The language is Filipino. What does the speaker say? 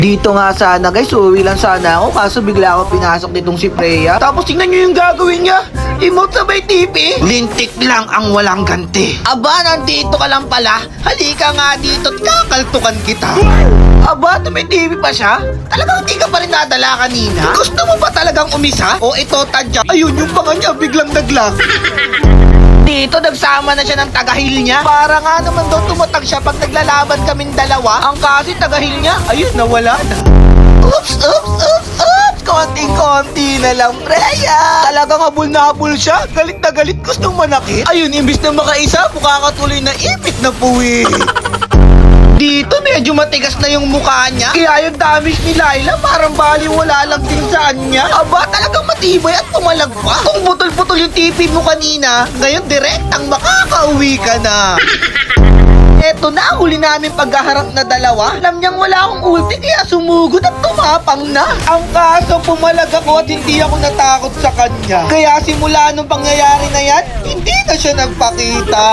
Dito nga sana guys, uuwi lang sana ako kaso bigla ako pinasok nitong si Freya. Tapos tingnan nyo yung gagawin niya. Emote sabay TV. Lintik lang ang walang ganti. Aba, nandito ka lang pala. Halika nga dito at kakaltukan kita. Aba, may TV pa siya? Talagang hindi ka pa rin nadala kanina? Gusto mo ba talagang umisa? O ito, tadya. Ayun, yung panga niya biglang naglag. Dito, nagsama na siya ng tagahil niya. Para nga naman daw tumatag siya pag naglalaban kaming dalawa. Ang kasi tagahil niya, ayun, nawala na. Oops, oops, oops, oops. Konting-konti na lang, Freya. Talagang habol na habol siya. Galit na galit, gustong manakit. Ayun, imbis na makaisa, mukha katuloy na ipit na puwi. Dito, medyo matigas na yung mukha niya. Kaya yung damage ni Laila, parang baliwala lang din sa kanya. Aba, talagang matibay at pumalag pa. Kung putol-putol yung TV mo kanina, ngayon direktang makakauwi ka na. Eto na, huli namin paghaharap na dalawa. Alam niyang wala akong ulti, kaya sumugod at tumapang na. Ang kaso, pumalag ako at hindi ako natakot sa kanya. Kaya simula nung pangyayari na yan, hindi na siya nagpakita.